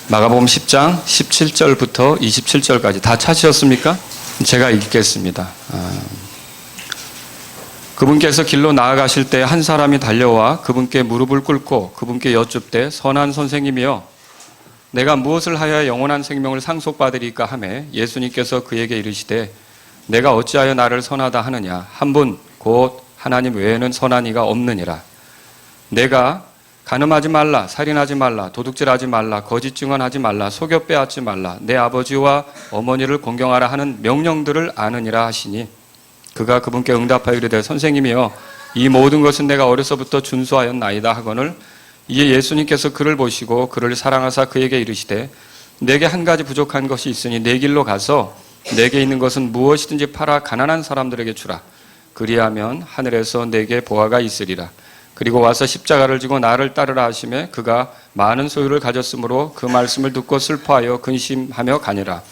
마가복음 10장 17절부터 27절까지 다 찾으셨습니까? 제가 읽겠습니다. 그분께서 길로 나아가실 때 한 사람이 달려와 그분께 무릎을 꿇고 그분께 여쭙되 선한 선생님이여 내가 무엇을 하여야 영원한 생명을 상속받으리까 하매 예수님께서 그에게 이르시되 내가 어찌하여 나를 선하다 하느냐 한 분 곧 하나님 외에는 선한 이가 없느니라. 내가 간음하지 말라, 살인하지 말라, 도둑질하지 말라, 거짓 증언하지 말라, 속여 빼앗지 말라, 내 아버지와 어머니를 공경하라 하는 명령들을 아느니라 하시니 그가 그분께 응답하여 이르되 선생님이여 이 모든 것은 내가 어려서부터 준수하였나이다 하거늘 이에 예수님께서 그를 보시고 그를 사랑하사 그에게 이르시되 내게 한 가지 부족한 것이 있으니 내 길로 가서 내게 있는 것은 무엇이든지 팔아 가난한 사람들에게 주라. 그리하면 하늘에서 내게 보화가 있으리라. 그리고 와서 십자가를 지고 나를 따르라 하시매 그가 많은 소유를 가졌으므로 그 말씀을 듣고 슬퍼하여 근심하며 가니라.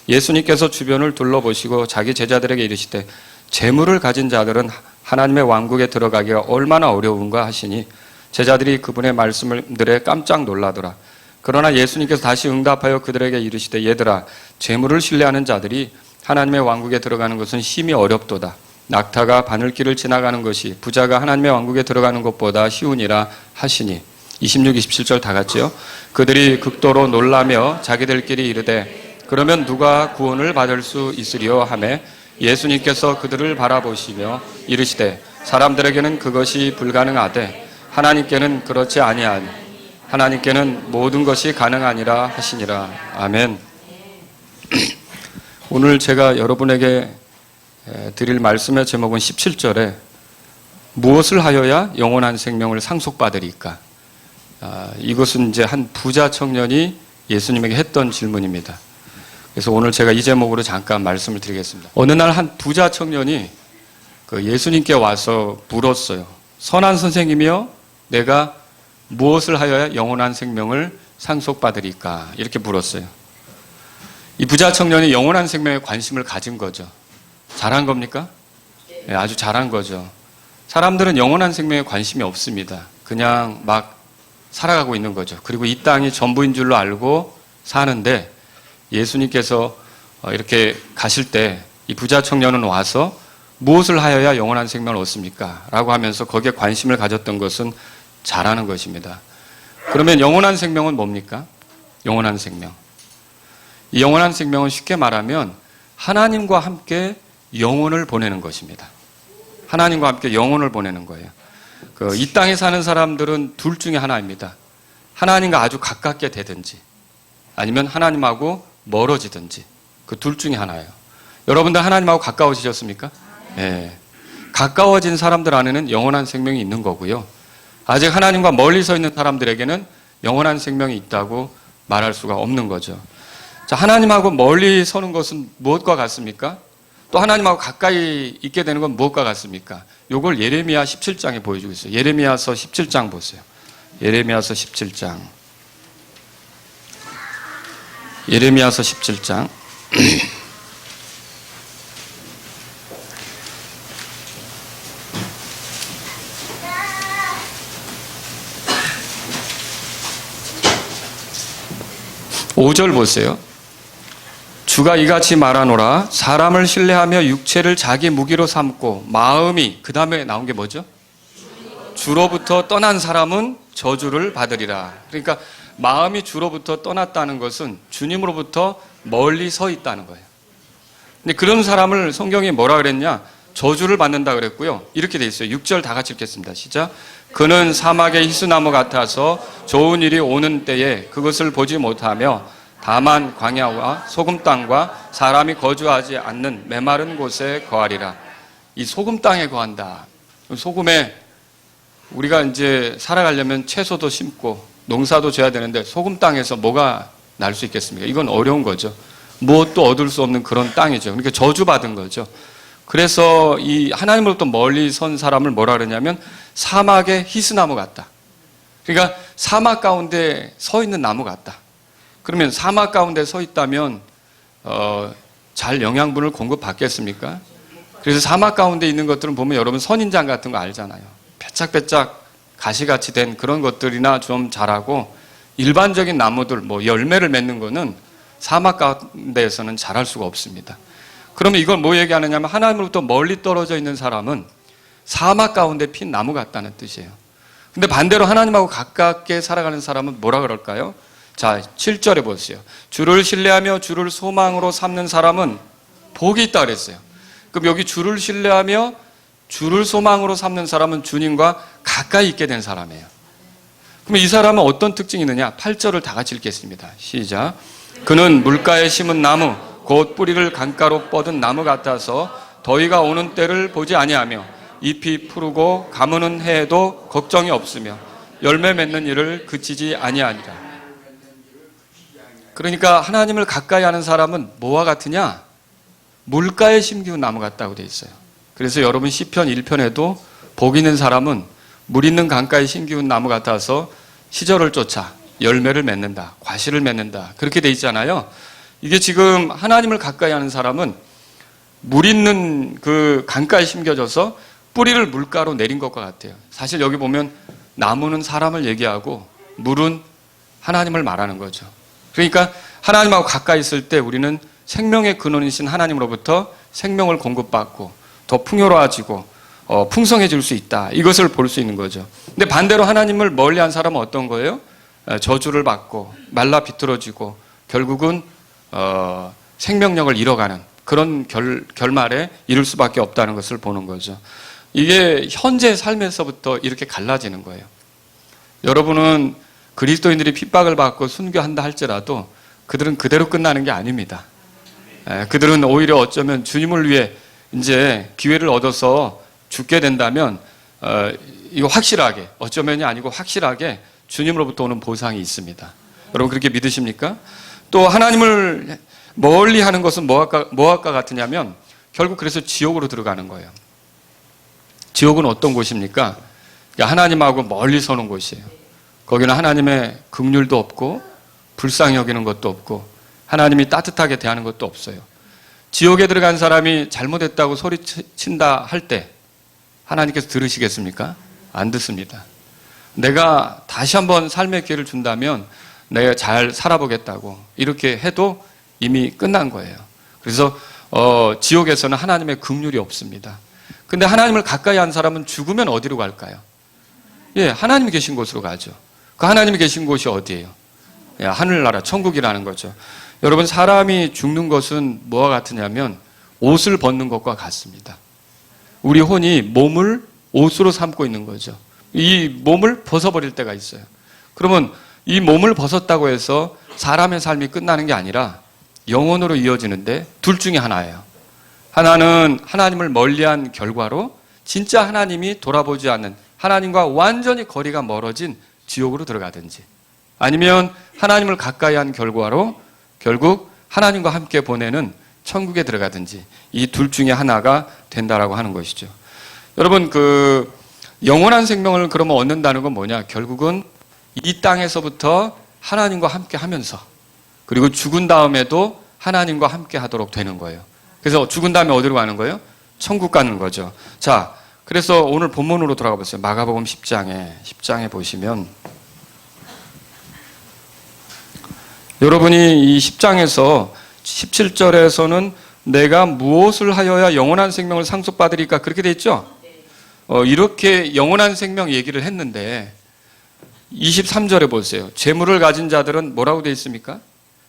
예수님께서 주변을 둘러보시고 자기 제자들에게 이르시되 재물을 가진 자들은 하나님의 왕국에 들어가기가 얼마나 어려운가 하시니 제자들이 그분의 말씀을 들에 깜짝 놀라더라. 그러나 예수님께서 다시 응답하여 그들에게 이르시되 얘들아 재물을 신뢰하는 자들이 하나님의 왕국에 들어가는 것은 심히 어렵도다. 낙타가 바늘길을 지나가는 것이 부자가 하나님의 왕국에 들어가는 것보다 쉬우니라 하시니 26, 27절 다 같이요. 그들이 극도로 놀라며 자기들끼리 이르되 그러면 누가 구원을 받을 수 있으리요 하매 예수님께서 그들을 바라보시며 이르시되 사람들에게는 그것이 불가능하되 하나님께는 그렇지 아니하니 하나님께는 모든 것이 가능하니라 하시니라. 아멘. 오늘 제가 여러분에게 드릴 말씀의 제목은 17절에 무엇을 하여야 영원한 생명을 상속받으리까? 이것은 이제 한 부자 청년이 예수님에게 했던 질문입니다. 그래서 오늘 제가 이 제목으로 잠깐 말씀을 드리겠습니다. 어느 날 한 부자 청년이 예수님께 와서 물었어요. 선한 선생님이여 내가 무엇을 하여야 영원한 생명을 상속받으리까? 이렇게 물었어요. 이 부자 청년이 영원한 생명에 관심을 가진 거죠. 잘한 겁니까? 네, 아주 잘한 거죠. 사람들은 영원한 생명에 관심이 없습니다. 그냥 막 살아가고 있는 거죠. 그리고 이 땅이 전부인 줄로 알고 사는데 예수님께서 이렇게 가실 때 이 부자 청년은 와서 무엇을 하여야 영원한 생명을 얻습니까? 라고 하면서 거기에 관심을 가졌던 것은 잘하는 것입니다. 그러면 영원한 생명은 뭡니까? 영원한 생명. 이 영원한 생명은 쉽게 말하면 하나님과 함께 영혼을 보내는 것입니다. 하나님과 함께 영혼을 보내는 거예요. 이 땅에 사는 사람들은 둘 중에 하나입니다. 하나님과 아주 가깝게 되든지 아니면 하나님하고 멀어지든지 그 둘 중에 하나예요. 여러분들 하나님하고 가까워지셨습니까? 네. 가까워진 사람들 안에는 영원한 생명이 있는 거고요. 아직 하나님과 멀리 서 있는 사람들에게는 영원한 생명이 있다고 말할 수가 없는 거죠. 자, 하나님하고 멀리 서는 것은 무엇과 같습니까? 또 하나님하고 가까이 있게 되는 건 무엇과 같습니까? 이걸 예레미야 17장에 보여주고 있어요. 예레미야서 17장 보세요. 예레미야서 17장. 예레미야서 17장. 5절 보세요. 주가 이같이 말하노라 사람을 신뢰하며 육체를 자기 무기로 삼고 마음이 그 다음에 나온 게 뭐죠? 주로부터 떠난 사람은 저주를 받으리라. 그러니까 마음이 주로부터 떠났다는 것은 주님으로부터 멀리 서 있다는 거예요. 근데 그런 사람을 성경이 뭐라 그랬냐? 저주를 받는다 그랬고요. 이렇게 돼 있어요. 6절 다 같이 읽겠습니다. 시작. 그는 사막의 히스나무 같아서 좋은 일이 오는 때에 그것을 보지 못하며 다만 광야와 소금 땅과 사람이 거주하지 않는 메마른 곳에 거하리라. 이 소금 땅에 거한다. 소금에 우리가 이제 살아가려면 채소도 심고 농사도 져야 되는데 소금 땅에서 뭐가 날 수 있겠습니까? 이건 어려운 거죠. 무엇도 얻을 수 없는 그런 땅이죠. 그러니까 저주받은 거죠. 그래서 이 하나님으로부터 멀리 선 사람을 뭐라 그러냐면 사막의 히스나무 같다. 그러니까 사막 가운데 서 있는 나무 같다. 그러면 사막 가운데 서 있다면 잘 영양분을 공급받겠습니까? 그래서 사막 가운데 있는 것들은 보면 여러분 선인장 같은 거 알잖아요. 배짝배짝 가시같이 된 그런 것들이나 좀 자라고 일반적인 나무들, 열매를 맺는 거는 사막 가운데에서는 자랄 수가 없습니다. 그러면 이걸 뭐 얘기하느냐면 하나님으로부터 멀리 떨어져 있는 사람은 사막 가운데 핀 나무 같다는 뜻이에요. 근데 반대로 하나님하고 가깝게 살아가는 사람은 뭐라 그럴까요? 자, 7절에 보세요. 주를 신뢰하며 주를 소망으로 삼는 사람은 복이 있다 그랬어요. 그럼 여기 주를 신뢰하며 주를 소망으로 삼는 사람은 주님과 가까이 있게 된 사람이에요. 그럼 이 사람은 어떤 특징이 있느냐? 8절을 다 같이 읽겠습니다. 시작. 그는 물가에 심은 나무, 곧 뿌리를 강가로 뻗은 나무 같아서 더위가 오는 때를 보지 아니하며 잎이 푸르고 가무는 해에도 걱정이 없으며 열매 맺는 일을 그치지 아니하니라. 그러니까 하나님을 가까이 하는 사람은 뭐와 같으냐? 물가에 심기운 나무 같다고 돼 있어요. 그래서 여러분 시편 1편에도 복 있는 사람은 물 있는 강가에 심기운 나무 같아서 시절을 쫓아 열매를 맺는다, 과실을 맺는다, 그렇게 돼 있잖아요. 이게 지금 하나님을 가까이 하는 사람은 물 있는 그 강가에 심겨져서 뿌리를 물가로 내린 것과 같아요. 사실 여기 보면 나무는 사람을 얘기하고 물은 하나님을 말하는 거죠. 그러니까 하나님하고 가까이 있을 때 우리는 생명의 근원이신 하나님으로부터 생명을 공급받고 더 풍요로워지고 풍성해질 수 있다. 이것을 볼 수 있는 거죠. 근데 반대로 하나님을 멀리한 사람은 어떤 거예요? 저주를 받고 말라 비틀어지고 결국은 생명력을 잃어가는 그런 결말에 이를 수밖에 없다는 것을 보는 거죠. 이게 현재 삶에서부터 이렇게 갈라지는 거예요. 여러분은 그리스도인들이 핍박을 받고 순교한다 할지라도 그들은 그대로 끝나는 게 아닙니다. 그들은 오히려 어쩌면 주님을 위해 이제 기회를 얻어서 죽게 된다면 이거 확실하게, 어쩌면이 아니고 확실하게 주님으로부터 오는 보상이 있습니다. 여러분 그렇게 믿으십니까? 또 하나님을 멀리 하는 것은 뭐와 같으냐면 결국 그래서 지옥으로 들어가는 거예요. 지옥은 어떤 곳입니까? 하나님하고 멀리 서는 곳이에요. 거기는 하나님의 긍휼도 없고 불쌍히 여기는 것도 없고 하나님이 따뜻하게 대하는 것도 없어요. 지옥에 들어간 사람이 잘못했다고 소리친다 할 때 하나님께서 들으시겠습니까? 안 듣습니다. 내가 다시 한번 삶의 기회를 준다면 내가 잘 살아보겠다고 이렇게 해도 이미 끝난 거예요. 그래서 지옥에서는 하나님의 긍휼이 없습니다. 근데 하나님을 가까이 한 사람은 죽으면 어디로 갈까요? 예, 하나님이 계신 곳으로 가죠. 그 하나님이 계신 곳이 어디예요? 예, 하늘나라, 천국이라는 거죠. 여러분 사람이 죽는 것은 뭐와 같으냐면 옷을 벗는 것과 같습니다. 우리 혼이 몸을 옷으로 삼고 있는 거죠. 이 몸을 벗어버릴 때가 있어요. 그러면 이 몸을 벗었다고 해서 사람의 삶이 끝나는 게 아니라 영원으로 이어지는데 둘 중에 하나예요. 하나는 하나님을 멀리한 결과로 진짜 하나님이 돌아보지 않는 하나님과 완전히 거리가 멀어진 지옥으로 들어가든지 아니면 하나님을 가까이 한 결과로 결국 하나님과 함께 보내는 천국에 들어가든지 이 둘 중에 하나가 된다라고 하는 것이죠. 여러분 그 영원한 생명을 그러면 얻는다는 건 뭐냐? 결국은 이 땅에서부터 하나님과 함께 하면서 그리고 죽은 다음에도 하나님과 함께 하도록 되는 거예요. 그래서 죽은 다음에 어디로 가는 거예요? 천국 가는 거죠. 자, 그래서 오늘 본문으로 돌아가 보세요. 마가복음 10장에 보시면 여러분이 이 10장에서 17절에서는 내가 무엇을 하여야 영원한 생명을 상속받으리까 그렇게 돼 있죠? 이렇게 영원한 생명 얘기를 했는데 23절에 보세요. 재물을 가진 자들은 뭐라고 돼 있습니까?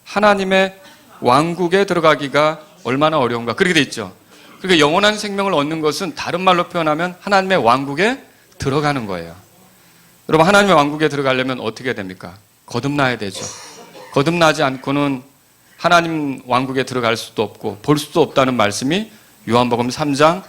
하나님의 왕국에 들어가기가 얼마나 어려운가 그렇게 돼 있죠. 그러니까 영원한 생명을 얻는 것은 다른 말로 표현하면 하나님의 왕국에 들어가는 거예요. 여러분 하나님의 왕국에 들어가려면 어떻게 됩니까? 거듭나야 되죠. 거듭나지 않고는 하나님 왕국에 들어갈 수도 없고 볼 수도 없다는 말씀이 요한복음 3장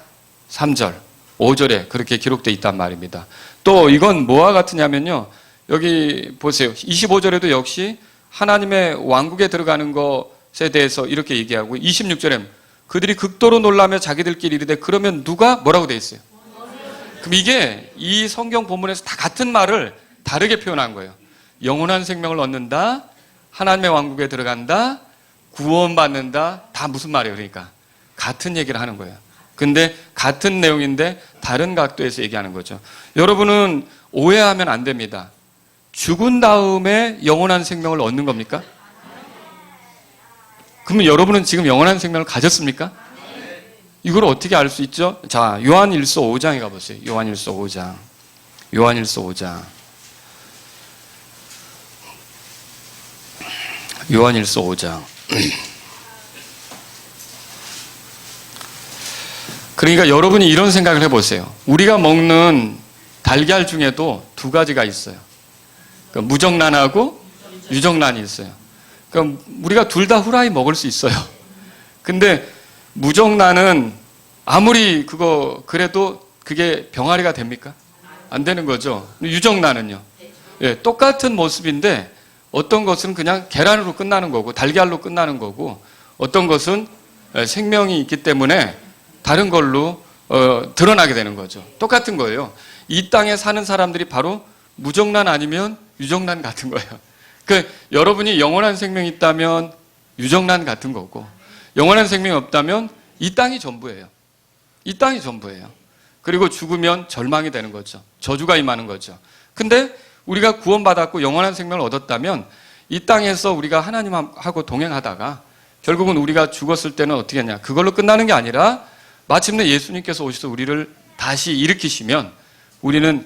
3절 5절에 그렇게 기록되어 있단 말입니다. 또 이건 뭐와 같으냐면요. 여기 보세요. 25절에도 역시 하나님의 왕국에 들어가는 것에 대해서 이렇게 얘기하고 26절에 그들이 극도로 놀라며 자기들끼리 이르되 그러면 누가 뭐라고 돼 있어요? 그럼 이게 이 성경 본문에서 다 같은 말을 다르게 표현한 거예요. 영원한 생명을 얻는다, 하나님의 왕국에 들어간다, 구원받는다, 다 무슨 말이에요? 그러니까 같은 얘기를 하는 거예요. 근데 같은 내용인데 다른 각도에서 얘기하는 거죠. 여러분은 오해하면 안 됩니다. 죽은 다음에 영원한 생명을 얻는 겁니까? 그러면 여러분은 지금 영원한 생명을 가졌습니까? 이걸 어떻게 알 수 있죠? 자, 요한일서 5장에 가보세요. 요한일서 5장. 요한일서 5장. 요한일서 5장. 그러니까 여러분이 이런 생각을 해보세요. 우리가 먹는 달걀 중에도 두 가지가 있어요. 그러니까 무정란하고 유정란이 있어요. 그러니까 우리가 둘 다 후라이 먹을 수 있어요. 근데 무정란은 아무리 그래도 그게 병아리가 됩니까? 안 되는 거죠. 유정란은요. 예, 똑같은 모습인데 어떤 것은 그냥 계란으로 끝나는 거고 달걀로 끝나는 거고 어떤 것은 생명이 있기 때문에 다른 걸로 드러나게 되는 거죠. 똑같은 거예요. 이 땅에 사는 사람들이 바로 무정란 아니면 유정란 같은 거예요. 그러니까 여러분이 영원한 생명이 있다면 유정란 같은 거고 영원한 생명이 없다면 이 땅이 전부예요. 이 땅이 전부예요. 그리고 죽으면 절망이 되는 거죠. 저주가 임하는 거죠. 근데 우리가 구원받았고 영원한 생명을 얻었다면 이 땅에서 우리가 하나님하고 동행하다가 결국은 우리가 죽었을 때는 어떻게 하냐. 그걸로 끝나는 게 아니라 마침내 예수님께서 오셔서 우리를 다시 일으키시면 우리는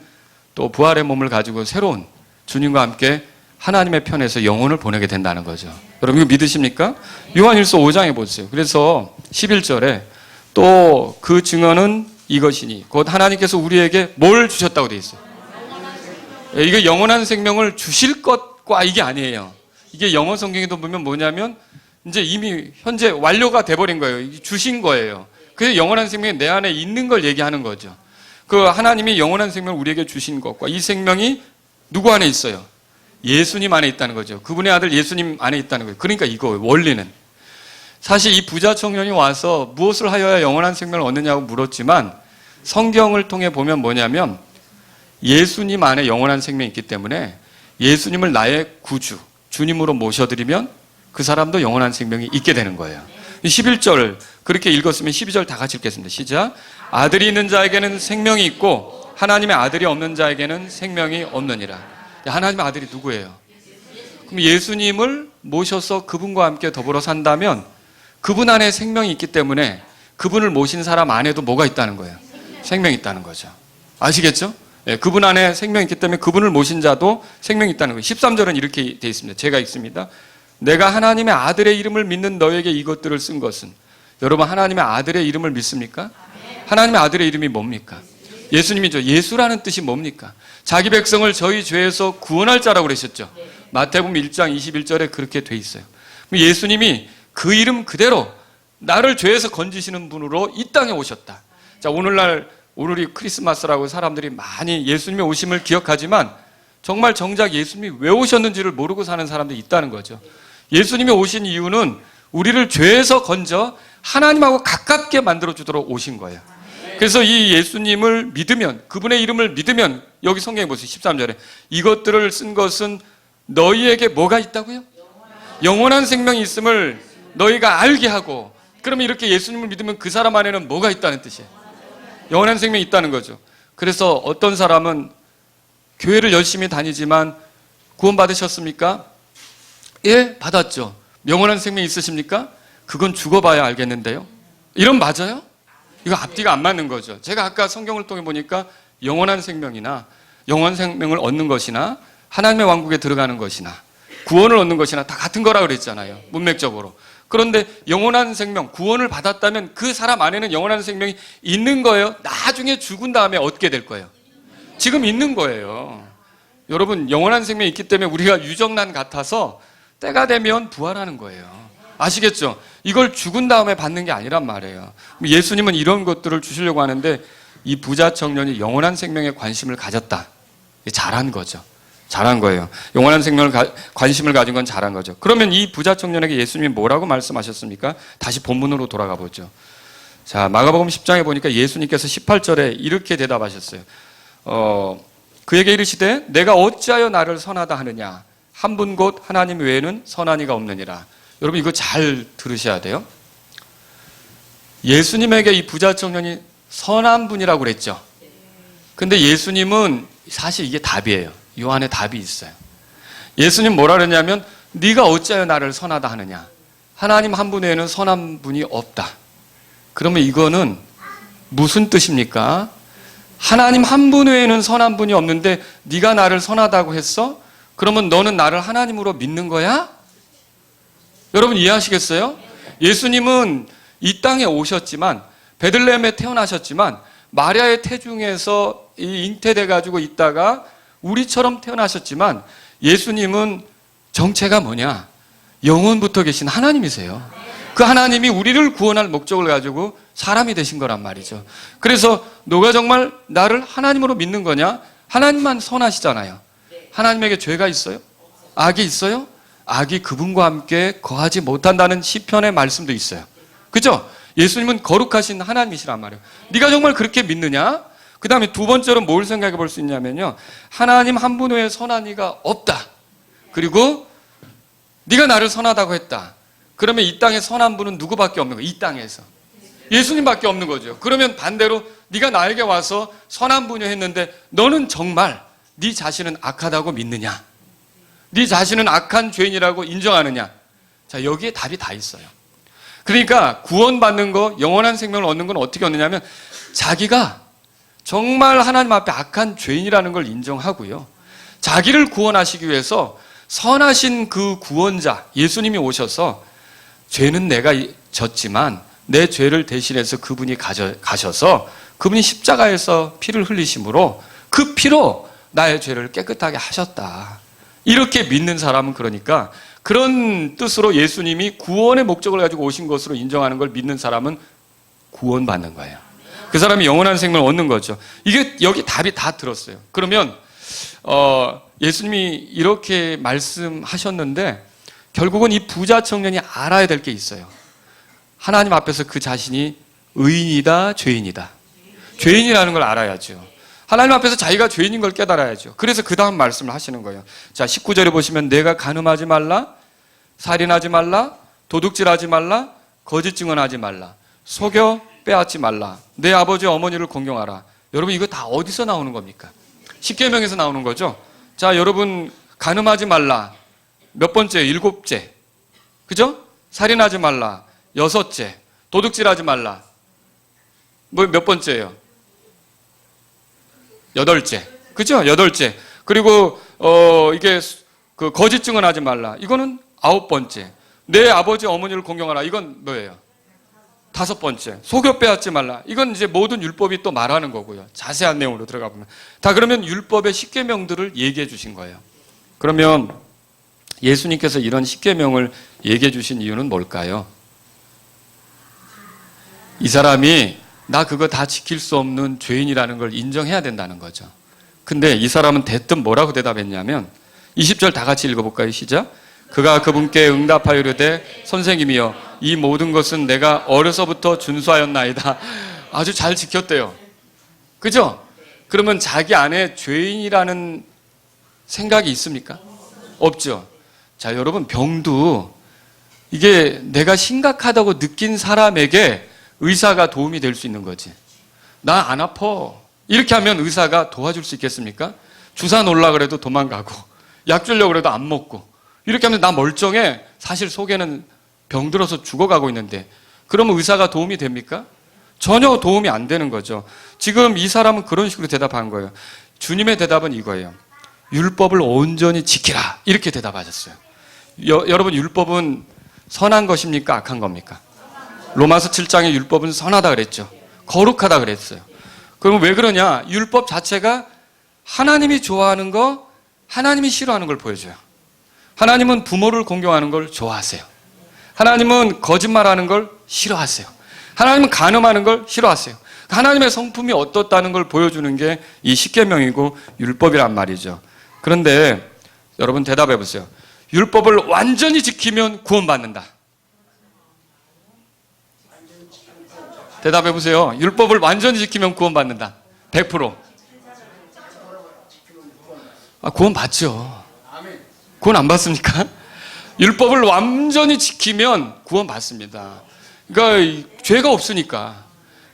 또 부활의 몸을 가지고 새로운 주님과 함께 하나님의 편에서 영혼을 보내게 된다는 거죠. 여러분 이거 믿으십니까? 요한일서 5장에 보세요. 그래서 11절에 또 그 증언은 이것이니 곧 하나님께서 우리에게 뭘 주셨다고 되어 있어요. 이게 영원한 생명을 주실 것과 이게 아니에요. 이게 영어 성경에도 보면 뭐냐면 이제 이미 현재 완료가 돼버린 거예요. 주신 거예요. 그래서 영원한 생명이 내 안에 있는 걸 얘기하는 거죠. 그 하나님이 영원한 생명을 우리에게 주신 것과 이 생명이 누구 안에 있어요? 예수님 안에 있다는 거죠. 그분의 아들 예수님 안에 있다는 거예요. 그러니까 이거 원리는 사실 이 부자 청년이 와서 무엇을 하여야 영원한 생명을 얻느냐고 물었지만 성경을 통해 보면 뭐냐면 예수님 안에 영원한 생명이 있기 때문에 예수님을 나의 구주, 주님으로 모셔드리면 그 사람도 영원한 생명이 있게 되는 거예요. 11절 그렇게 읽었으면 12절 다 같이 읽겠습니다. 시작. 아들이 있는 자에게는 생명이 있고 하나님의 아들이 없는 자에게는 생명이 없느니라. 하나님의 아들이 누구예요? 그럼 예수님을 모셔서 그분과 함께 더불어 산다면 그분 안에 생명이 있기 때문에 그분을 모신 사람 안에도 뭐가 있다는 거예요? 생명이 있다는 거죠. 아시겠죠? 네, 그분 안에 생명이 있기 때문에 그분을 모신 자도 생명이 있다는 거예요. 13절은 이렇게 되어 있습니다. 제가 읽습니다. 내가 하나님의 아들의 이름을 믿는 너에게 이것들을 쓴 것은 여러분 하나님의 아들의 이름을 믿습니까? 하나님의 아들의 이름이 뭡니까? 예수님이죠. 예수라는 뜻이 뭡니까? 자기 백성을 저희 죄에서 구원할 자라고 그러셨죠. 마태복음 1장 21절에 그렇게 돼 있어요. 예수님이 그 이름 그대로 나를 죄에서 건지시는 분으로 이 땅에 오셨다. 자, 오늘이 크리스마스라고 사람들이 많이 예수님의 오심을 기억하지만 정말 정작 예수님이 왜 오셨는지를 모르고 사는 사람들이 있다는 거죠. 예수님이 오신 이유는 우리를 죄에서 건져 하나님하고 가깝게 만들어주도록 오신 거예요. 그래서 이 예수님을 믿으면 그분의 이름을 믿으면 여기 성경에 보세요. 13절에 이것들을 쓴 것은 너희에게 뭐가 있다고요? 영원한 생명이 있음을 너희가 알게 하고 그러면 이렇게 예수님을 믿으면 그 사람 안에는 뭐가 있다는 뜻이에요? 영원한 생명이 있다는 거죠. 그래서 어떤 사람은 교회를 열심히 다니지만 구원 받으셨습니까? 예, 받았죠. 영원한 생명이 있으십니까? 그건 죽어봐야 알겠는데요. 이런 맞아요? 이거 앞뒤가 안 맞는 거죠. 제가 아까 성경을 통해 보니까 영원한 생명이나 영원 생명을 얻는 것이나 하나님의 왕국에 들어가는 것이나 구원을 얻는 것이나 다 같은 거라고 그랬잖아요. 문맥적으로. 그런데 영원한 생명, 구원을 받았다면 그 사람 안에는 영원한 생명이 있는 거예요? 나중에 죽은 다음에 얻게 될 거예요? 지금 있는 거예요. 여러분 영원한 생명이 있기 때문에 우리가 유정란 같아서 때가 되면 부활하는 거예요. 아시겠죠? 이걸 죽은 다음에 받는 게 아니란 말이에요. 예수님은 이런 것들을 주시려고 하는데 이 부자 청년이 영원한 생명에 관심을 가졌다. 잘한 거죠. 잘한 거예요. 영원한 생명을 관심을 가진 건 잘한 거죠. 그러면 이 부자 청년에게 예수님이 뭐라고 말씀하셨습니까? 다시 본문으로 돌아가 보죠. 자, 마가복음 10장에 보니까 예수님께서 18절에 이렇게 대답하셨어요. 그에게 이르시되 내가 어찌하여 나를 선하다 하느냐? 한 분 곧 하나님 외에는 선한 이가 없느니라. 여러분 이거 잘 들으셔야 돼요. 예수님에게 이 부자 청년이 선한 분이라고 그랬죠. 근데 예수님은 사실 이게 답이에요. 요 안에 답이 있어요. 예수님 뭐라 그랬냐면 네가 어찌하여 나를 선하다 하느냐. 하나님 한 분 외에는 선한 분이 없다. 그러면 이거는 무슨 뜻입니까? 하나님 한 분 외에는 선한 분이 없는데 네가 나를 선하다고 했어? 그러면 너는 나를 하나님으로 믿는 거야? 여러분 이해하시겠어요? 예수님은 이 땅에 오셨지만 베들레헴에 태어나셨지만 마리아의 태중에서 잉태돼 가지고 있다가 우리처럼 태어나셨지만 예수님은 정체가 뭐냐? 영원부터 계신 하나님이세요. 그 하나님이 우리를 구원할 목적을 가지고 사람이 되신 거란 말이죠. 그래서 너가 정말 나를 하나님으로 믿는 거냐? 하나님만 선하시잖아요. 하나님에게 죄가 있어요? 악이 있어요? 악이 그분과 함께 거하지 못한다는 시편의 말씀도 있어요. 그죠? 예수님은 거룩하신 하나님이시란 말이에요. 네가 정말 그렇게 믿느냐? 그 다음에 두 번째로 뭘 생각해 볼 수 있냐면요. 하나님 한 분 외에 선한 이가 없다. 그리고 네가 나를 선하다고 했다. 그러면 이 땅에 선한 분은 누구밖에 없는 거예요? 이 땅에서. 예수님밖에 없는 거죠. 그러면 반대로 네가 나에게 와서 선한 분이 했는데 너는 정말 네 자신은 악하다고 믿느냐? 네 자신은 악한 죄인이라고 인정하느냐? 자, 여기에 답이 다 있어요. 그러니까 구원받는 거, 영원한 생명을 얻는 건 어떻게 얻느냐면 자기가 정말 하나님 앞에 악한 죄인이라는 걸 인정하고요. 자기를 구원하시기 위해서 선하신 그 구원자 예수님이 오셔서 죄는 내가 졌지만 내 죄를 대신해서 그분이 가셔서 그분이 십자가에서 피를 흘리심으로 그 피로 나의 죄를 깨끗하게 하셨다. 이렇게 믿는 사람은 그러니까 그런 뜻으로 예수님이 구원의 목적을 가지고 오신 것으로 인정하는 걸 믿는 사람은 구원받는 거예요. 그 사람이 영원한 생명을 얻는 거죠. 이게 여기 답이 다 들었어요. 그러면 예수님이 이렇게 말씀하셨는데 결국은 이 부자 청년이 알아야 될 게 있어요. 하나님 앞에서 그 자신이 의인이다, 죄인이다. 죄인이라는 걸 알아야죠. 하나님 앞에서 자기가 죄인인 걸 깨달아야죠. 그래서 그 다음 말씀을 하시는 거예요. 자, 19절에 보시면 내가 간음하지 말라, 살인하지 말라, 도둑질하지 말라, 거짓 증언하지 말라, 속여 빼앗지 말라, 내 아버지 어머니를 공경하라. 여러분 이거 다 어디서 나오는 겁니까? 십계명에서 나오는 거죠. 자, 여러분 간음하지 말라 몇 번째? 7째. 그죠? 살인하지 말라 6째. 도둑질하지 말라 뭐 몇 번째예요? 8째. 그죠? 8째. 그리고 이게 그 거짓 증언하지 말라. 이거는 9번째. 내 아버지 어머니를 공경하라. 이건 뭐예요? 5번째. 속여 빼앗지 말라. 이건 이제 모든 율법이 또 말하는 거고요. 자세한 내용으로 들어가 보면 다 그러면 율법의 10계명들을 얘기해 주신 거예요. 그러면 예수님께서 이런 10계명을 얘기해 주신 이유는 뭘까요? 이 사람이 나 그거 다 지킬 수 없는 죄인이라는 걸 인정해야 된다는 거죠. 근데 이 사람은 대뜸 뭐라고 대답했냐면 20절 다 같이 읽어볼까요? 시작. 그가 그분께 응답하여 이르되 선생님이여 이 모든 것은 내가 어려서부터 준수하였나이다. 아주 잘 지켰대요. 그죠? 그러면 자기 안에 죄인이라는 생각이 있습니까? 없죠. 자, 여러분 병도 이게 내가 심각하다고 느낀 사람에게 의사가 도움이 될 수 있는 거지. 나 안 아파. 이렇게 하면 의사가 도와줄 수 있겠습니까? 주사 놓으려 그래도 도망가고 약 주려고 그래도 안 먹고 이렇게 하면 나 멀쩡해. 사실 속에는 병들어서 죽어가고 있는데 그러면 의사가 도움이 됩니까? 전혀 도움이 안 되는 거죠. 지금 이 사람은 그런 식으로 대답한 거예요. 주님의 대답은 이거예요. 율법을 온전히 지키라. 이렇게 대답하셨어요. 여러분 율법은 선한 것입니까? 악한 겁니까? 로마서 7장의 율법은 선하다 그랬죠. 거룩하다 그랬어요. 그럼 왜 그러냐? 율법 자체가 하나님이 좋아하는 거, 하나님이 싫어하는 걸 보여줘요. 하나님은 부모를 공경하는 걸 좋아하세요. 하나님은 거짓말하는 걸 싫어하세요. 하나님은 간음하는 걸 싫어하세요. 하나님의 성품이 어떻다는 걸 보여주는 게 이 십계명이고 율법이란 말이죠. 그런데 여러분 대답해 보세요. 율법을 완전히 지키면 구원받는다. 대답해 보세요. 율법을 완전히 지키면 구원받는다. 100%. 구원 받죠. 구원 안 받습니까? 율법을 완전히 지키면 구원 받습니다. 그러니까 죄가 없으니까.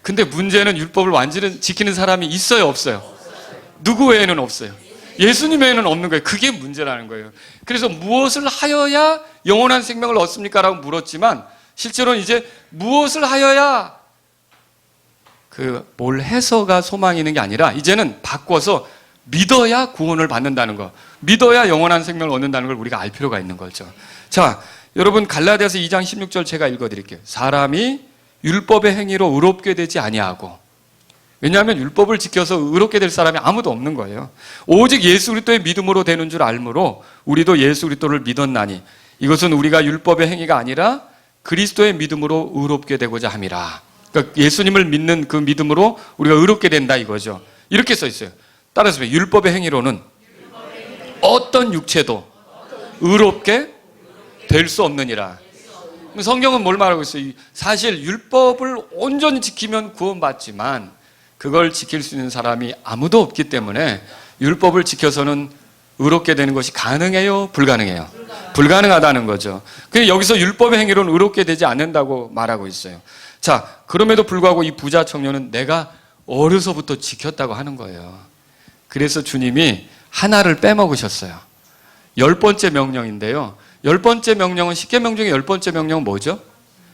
근데 문제는 율법을 완전히 지키는 사람이 있어요, 없어요? 누구 외에는 없어요. 예수님 외에는 없는 거예요. 그게 문제라는 거예요. 그래서 무엇을 하여야 영원한 생명을 얻습니까? 라고 물었지만 실제로는 이제 무엇을 하여야 뭘 해서가 소망이 있는 게 아니라 이제는 바꿔서 믿어야 구원을 받는다는 거, 믿어야 영원한 생명을 얻는다는 걸 우리가 알 필요가 있는 거죠. 자, 여러분 갈라디아서 2장 16절 제가 읽어드릴게요. 사람이 율법의 행위로 의롭게 되지 아니하고, 왜냐하면 율법을 지켜서 의롭게 될 사람이 아무도 없는 거예요. 오직 예수 그리스도의 믿음으로 되는 줄 알므로 우리도 예수 그리스도를 믿었나니 이것은 우리가 율법의 행위가 아니라 그리스도의 믿음으로 의롭게 되고자 함이라. 그러니까 예수님을 믿는 그 믿음으로 우리가 의롭게 된다 이거죠. 이렇게 써 있어요. 따라서 율법의 행위로는 어떤 육체도 의롭게 될 수 없느니라. 성경은 뭘 말하고 있어요? 사실 율법을 온전히 지키면 구원받지만 그걸 지킬 수 있는 사람이 아무도 없기 때문에 율법을 지켜서는 의롭게 되는 것이 가능해요? 불가능해요? 불가능하다는 거죠. 그래서 여기서 율법의 행위로는 의롭게 되지 않는다고 말하고 있어요. 자, 그럼에도 불구하고 이 부자 청년은 내가 어려서부터 지켰다고 하는 거예요. 그래서 주님이 하나를 빼먹으셨어요. 10번째 명령인데요. 10번째 명령은, 십계명 중에 10번째 명령은 뭐죠?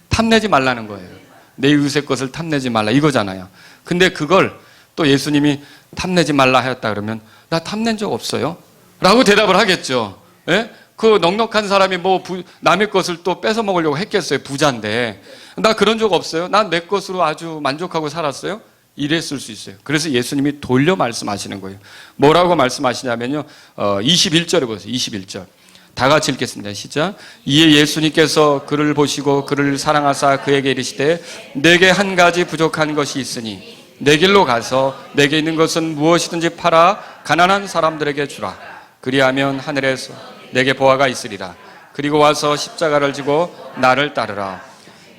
탐내지 말라는 거예요. 내 이웃의 것을 탐내지 말라 이거잖아요. 근데 그걸 또 예수님이 탐내지 말라 하였다 그러면 나 탐낸 적 없어요? 라고 대답을 하겠죠. 예? 그 넉넉한 사람이 남의 것을 또 뺏어 먹으려고 했겠어요. 부자인데. 나 그런 적 없어요. 난 내 것으로 아주 만족하고 살았어요. 이랬을 수 있어요. 그래서 예수님이 돌려 말씀하시는 거예요. 뭐라고 말씀하시냐면요. 21절에 보세요. 21절. 다 같이 읽겠습니다. 시작. 이에 예수님께서 그를 보시고 그를 사랑하사 그에게 이르시되 내게 한 가지 부족한 것이 있으니 내 길로 가서 내게 있는 것은 무엇이든지 팔아 가난한 사람들에게 주라. 그리하면 하늘에서 내게 보화가 있으리라. 그리고 와서 십자가를 지고 나를 따르라.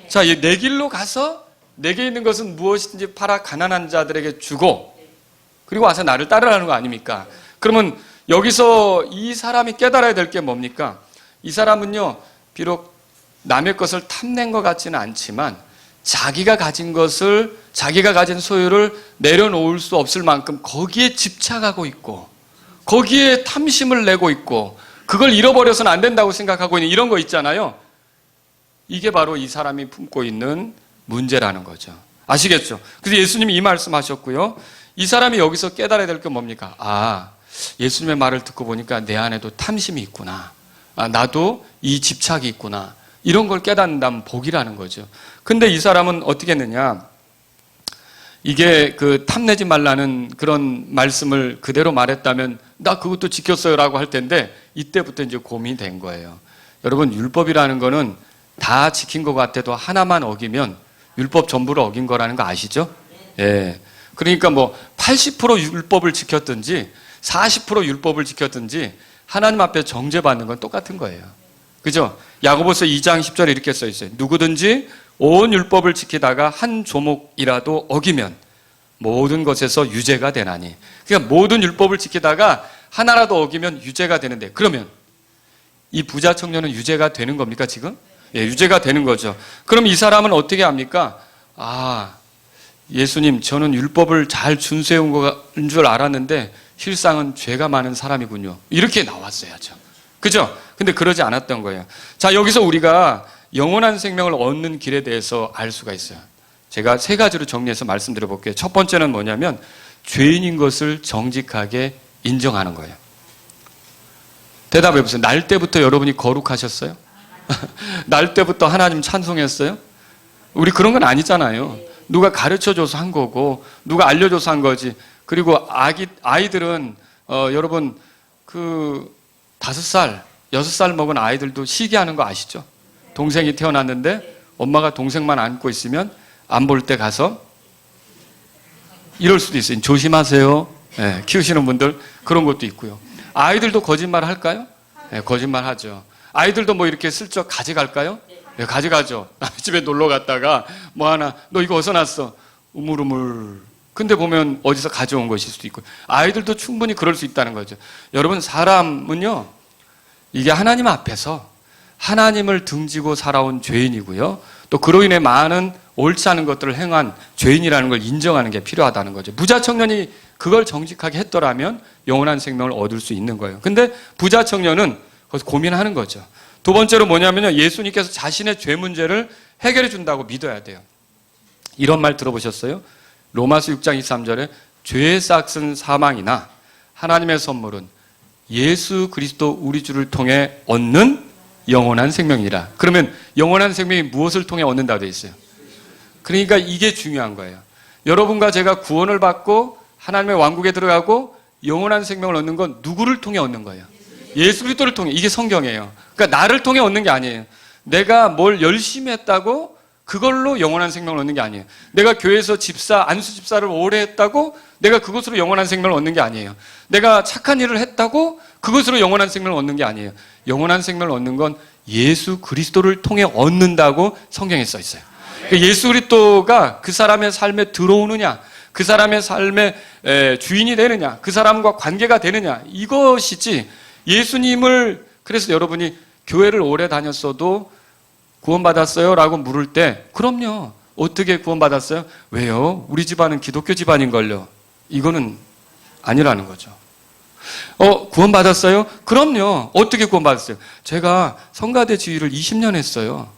자, 내 길로 가서 내게 있는 것은 무엇이든지 팔아 가난한 자들에게 주고 그리고 와서 나를 따르라는 거 아닙니까? 그러면 여기서 이 사람이 깨달아야 될 게 뭡니까? 이 사람은요, 비록 남의 것을 탐낸 것 같지는 않지만 자기가 가진 것을, 자기가 가진 소유를 내려놓을 수 없을 만큼 거기에 집착하고 있고 거기에 탐심을 내고 있고 그걸 잃어버려서는 안 된다고 생각하고 있는 이런 거 있잖아요. 이게 바로 이 사람이 품고 있는 문제라는 거죠. 아시겠죠? 그래서 예수님이 이 말씀하셨고요. 이 사람이 여기서 깨달아야 될 게 뭡니까? 아, 예수님의 말을 듣고 보니까 내 안에도 탐심이 있구나. 아, 나도 이 집착이 있구나. 이런 걸 깨닫는다면 복이라는 거죠. 근데 이 사람은 어떻게 했느냐? 이게 그 탐내지 말라는 그런 말씀을 그대로 말했다면 나 그것도 지켰어요 라고 할 텐데 이때부터 이제 고민이 된 거예요. 여러분, 율법이라는 거는 다 지킨 것 같아도 하나만 어기면 율법 전부를 어긴 거라는 거 아시죠? 예. 그러니까 80% 율법을 지켰든지 40% 율법을 지켰든지 하나님 앞에 정죄받는 건 똑같은 거예요. 그죠? 야고보서 2장 10절에 이렇게 써 있어요. 누구든지 온 율법을 지키다가 한 조목이라도 어기면 모든 것에서 유죄가 되나니. 그러니까 모든 율법을 지키다가 하나라도 어기면 유죄가 되는데 그러면 이 부자 청년은 유죄가 되는 겁니까 지금? 예, 유죄가 되는 거죠. 그럼 이 사람은 어떻게 합니까? 아, 예수님, 저는 율법을 잘 준수해온 건 줄 알았는데 실상은 죄가 많은 사람이군요. 이렇게 나왔어야죠. 그죠? 근데 그러지 않았던 거예요. 자, 여기서 우리가 영원한 생명을 얻는 길에 대해서 알 수가 있어요. 제가 3가지로 정리해서 말씀드려 볼게요. 첫 번째는 뭐냐면 죄인인 것을 정직하게 인정하는 거예요. 대답해 보세요. 날 때부터 여러분이 거룩하셨어요? 날 때부터 하나님 찬송했어요? 우리 그런 건 아니잖아요. 누가 가르쳐줘서 한 거고 누가 알려줘서 한 거지. 그리고 아이들은 여러분 5살, 6살 먹은 아이들도 시기하는 거 아시죠? 동생이 태어났는데 엄마가 동생만 안고 있으면 안 볼 때 가서 이럴 수도 있어요. 조심하세요. 네, 키우시는 분들 그런 것도 있고요. 아이들도 거짓말 할까요? 네, 거짓말 하죠. 아이들도 이렇게 슬쩍 가져갈까요? 네, 가져가죠. 남의 집에 놀러 갔다가 하나, 너 이거 어디서 났어? 우물우물. 근데 보면 어디서 가져온 것일 수도 있고. 아이들도 충분히 그럴 수 있다는 거죠. 여러분, 사람은요, 이게 하나님 앞에서 하나님을 등지고 살아온 죄인이고요. 또 그로 인해 많은 옳지 않은 것들을 행한 죄인이라는 걸 인정하는 게 필요하다는 거죠. 부자 청년이 그걸 정직하게 했더라면 영원한 생명을 얻을 수 있는 거예요. 근데 부자 청년은 거기서 고민하는 거죠. 두 번째로 뭐냐면요, 예수님께서 자신의 죄 문제를 해결해 준다고 믿어야 돼요. 이런 말 들어보셨어요? 로마서 6장 23절에 죄의 싹은 사망이나 하나님의 선물은 예수 그리스도 우리 주를 통해 얻는 영원한 생명이라. 그러면 영원한 생명이 무엇을 통해 얻는다고 되어 있어요? 그러니까 이게 중요한 거예요. 여러분과 제가 구원을 받고 하나님의 왕국에 들어가고 영원한 생명을 얻는 건 누구를 통해 얻는 거예요? 예수 그리스도를 통해. 이게 성경이에요. 그러니까 나를 통해 얻는 게 아니에요. 내가 뭘 열심히 했다고 그걸로 영원한 생명을 얻는 게 아니에요. 내가 교회에서 안수 집사를 오래 했다고 내가 그것으로 영원한 생명을 얻는 게 아니에요. 내가 착한 일을 했다고 그것으로 영원한 생명을 얻는 게 아니에요. 영원한 생명을 얻는 건 예수 그리스도를 통해 얻는다고 성경에 써 있어요. 그러니까 예수 그리스도가 그 사람의 삶에 들어오느냐, 그 사람의 삶의 주인이 되느냐, 그 사람과 관계가 되느냐, 이것이지. 예수님을, 그래서 여러분이 교회를 오래 다녔어도 구원받았어요? 라고 물을 때, 그럼요. 어떻게 구원받았어요? 왜요? 우리 집안은 기독교 집안인걸요. 이거는 아니라는 거죠. 구원받았어요? 그럼요. 어떻게 구원받았어요? 제가 성가대 지휘를 20년 했어요.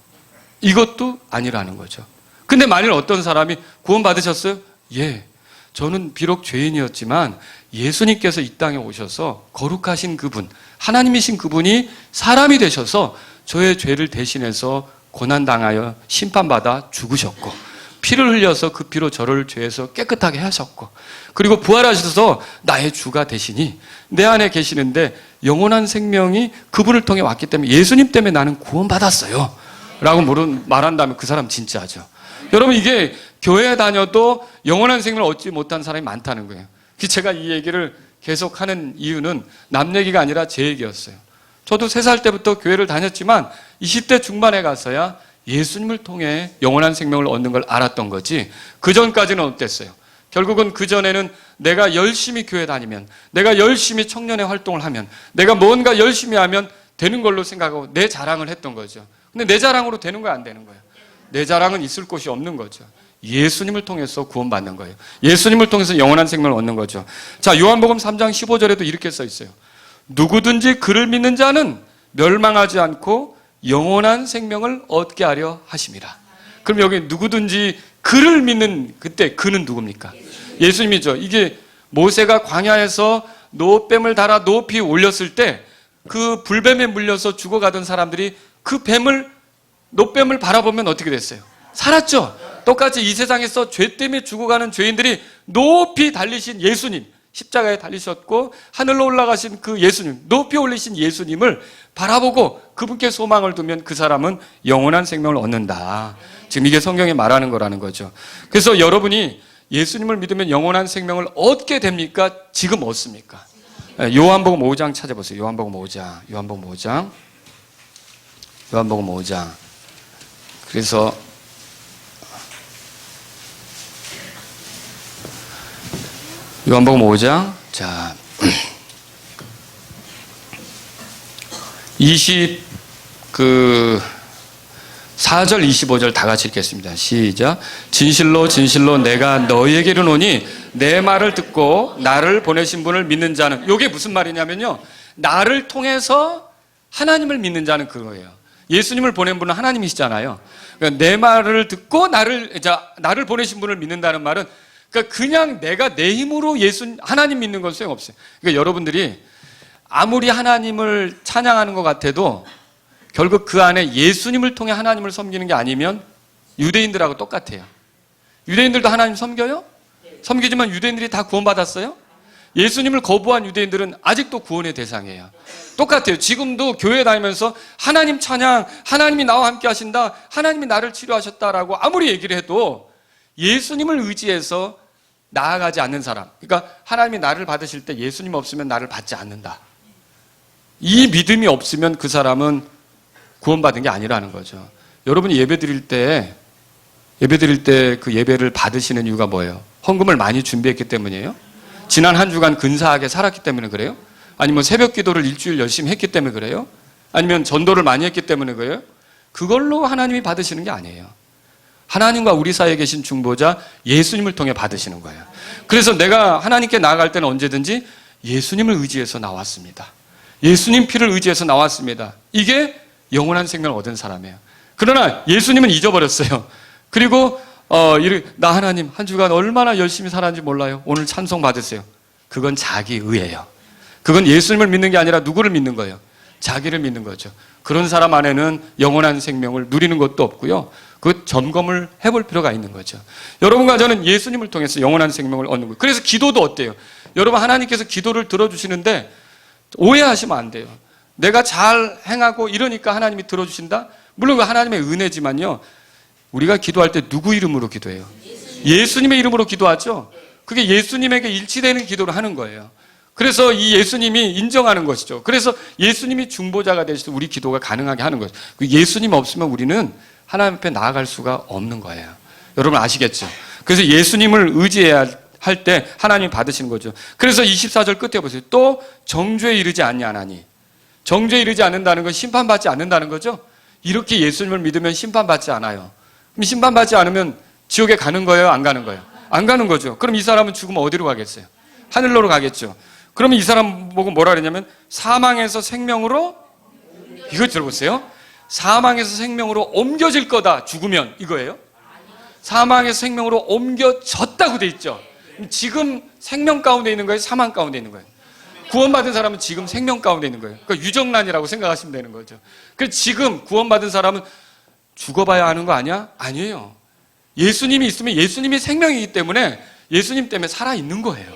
이것도 아니라는 거죠. 근데 만일 어떤 사람이 구원받으셨어요? 예. 저는 비록 죄인이었지만 예수님께서 이 땅에 오셔서 거룩하신 그분, 하나님이신 그분이 사람이 되셔서 저의 죄를 대신해서 고난당하여 심판받아 죽으셨고 피를 흘려서 그 피로 저를 죄에서 깨끗하게 하셨고 그리고 부활하셔서 나의 주가 되시니 내 안에 계시는데 영원한 생명이 그분을 통해 왔기 때문에 예수님 때문에 나는 구원받았어요 라고 말한다면 그 사람 진짜죠. 여러분, 이게 교회에 다녀도 영원한 생명을 얻지 못한 사람이 많다는 거예요. 제가 이 얘기를 계속 하는 이유는 남 얘기가 아니라 제 얘기였어요. 저도 3살 때부터 교회를 다녔지만 20대 중반에 가서야 예수님을 통해 영원한 생명을 얻는 걸 알았던 거지, 그 전까지는 어땠어요? 결국은 그 전에는 내가 열심히 교회 다니면, 내가 열심히 청년의 활동을 하면, 내가 뭔가 열심히 하면 되는 걸로 생각하고 내 자랑을 했던 거죠. 근데 내 자랑으로 되는 거야, 안 되는 거야? 내 자랑은 있을 곳이 없는 거죠. 예수님을 통해서 구원받는 거예요. 예수님을 통해서 영원한 생명을 얻는 거죠. 자, 요한복음 3장 15절에도 이렇게 써 있어요. 누구든지 그를 믿는 자는 멸망하지 않고 영원한 생명을 얻게 하려 하심이라. 그럼 여기 누구든지 그를 믿는, 그때 그는 누굽니까? 예수님이죠. 이게 모세가 광야에서 노뱀을 달아 높이 올렸을 때 그 불뱀에 물려서 죽어가던 사람들이 그 노뱀을 바라보면 어떻게 됐어요? 살았죠. 똑같이 이 세상에서 죄 때문에 죽어가는 죄인들이 높이 달리신 예수님, 십자가에 달리셨고 하늘로 올라가신 그 예수님, 높이 올리신 예수님을 바라보고 그분께 소망을 두면 그 사람은 영원한 생명을 얻는다. 지금 이게 성경에 말하는 거라는 거죠. 그래서 여러분이 예수님을 믿으면 영원한 생명을 얻게 됩니까? 지금 얻습니까? 요한복음 5장 찾아보세요. 요한복음 5장. 그래서 요한복음 5장, 자, 4절 25절 다 같이 읽겠습니다. 시작. 진실로 진실로 내가 너희에게 이르노니 내 말을 듣고 나를 보내신 분을 믿는 자는, 이게 무슨 말이냐면요, 나를 통해서 하나님을 믿는 자는 그거예요. 예수님을 보낸 분은 하나님이시잖아요. 그러니까 내 말을 듣고 나를 보내신 분을 믿는다는 말은, 그러니까 그냥 내가 내 힘으로 하나님 믿는 건 소용없어요. 그러니까 여러분들이 아무리 하나님을 찬양하는 것 같아도 결국 그 안에 예수님을 통해 하나님을 섬기는 게 아니면 유대인들하고 똑같아요. 유대인들도 하나님 섬겨요? 섬기지만 유대인들이 다 구원받았어요? 예수님을 거부한 유대인들은 아직도 구원의 대상이에요. 똑같아요. 지금도 교회 다니면서 하나님 찬양, 하나님이 나와 함께 하신다, 하나님이 나를 치료하셨다라고 아무리 얘기를 해도 예수님을 의지해서 나아가지 않는 사람, 그러니까 하나님이 나를 받으실 때 예수님 없으면 나를 받지 않는다, 이 믿음이 없으면 그 사람은 구원받은 게 아니라는 거죠. 여러분이 예배 드릴 때 그 예배를 받으시는 이유가 뭐예요? 헌금을 많이 준비했기 때문이에요? 지난 한 주간 근사하게 살았기 때문에 그래요? 아니면 새벽 기도를 일주일 열심히 했기 때문에 그래요? 아니면 전도를 많이 했기 때문에 그래요? 그걸로 하나님이 받으시는 게 아니에요. 하나님과 우리 사이에 계신 중보자 예수님을 통해 받으시는 거예요. 그래서 내가 하나님께 나아갈 때는 언제든지 예수님을 의지해서 나왔습니다. 예수님 피를 의지해서 나왔습니다. 이게 영원한 생명을 얻은 사람이에요. 그러나 예수님은 잊어버렸어요. 그리고 나 하나님 한 주간 얼마나 열심히 살았는지 몰라요. 오늘 찬송 받으세요. 그건 자기의예요. 그건 예수님을 믿는 게 아니라 누구를 믿는 거예요? 자기를 믿는 거죠. 그런 사람 안에는 영원한 생명을 누리는 것도 없고요. 그 점검을 해볼 필요가 있는 거죠. 여러분과 저는 예수님을 통해서 영원한 생명을 얻는 거예요. 그래서 기도도 어때요? 여러분 하나님께서 기도를 들어주시는데 오해하시면 안 돼요. 내가 잘 행하고 이러니까 하나님이 들어주신다? 물론 그 하나님의 은혜지만요. 우리가 기도할 때 누구 이름으로 기도해요? 예수님의 이름으로 기도하죠. 그게 예수님에게 일치되는 기도를 하는 거예요. 그래서 이 예수님이 인정하는 것이죠. 그래서 예수님이 중보자가 되셔서 우리 기도가 가능하게 하는 거죠. 예수님 없으면 우리는 하나님 앞에 나아갈 수가 없는 거예요. 여러분 아시겠죠? 그래서 예수님을 의지해야 할 때 하나님이 받으시는 거죠. 그래서 24절 끝에 보세요. 또 정죄에 이르지 않냐나니. 정죄에 이르지 않는다는 건 심판받지 않는다는 거죠. 이렇게 예수님을 믿으면 심판받지 않아요. 그럼 심판받지 않으면 지옥에 가는 거예요? 안 가는 거예요? 안 가는 거죠. 그럼 이 사람은 죽으면 어디로 가겠어요? 하늘로로 가겠죠. 그러면 이 사람 보고 뭐라 그러냐면 사망에서 생명으로, 이거 들어보세요. 사망에서 생명으로 옮겨질 거다. 죽으면 이거예요. 사망에서 생명으로 옮겨졌다고 돼 있죠. 지금 생명 가운데 있는 거예요? 사망 가운데 있는 거예요? 구원받은 사람은 지금 생명 가운데 있는 거예요. 그러니까 유정란이라고 생각하시면 되는 거죠. 그래서 지금 구원받은 사람은 죽어봐야 하는 거 아니야? 아니에요. 예수님이 있으면 예수님이 생명이기 때문에 예수님 때문에 살아있는 거예요.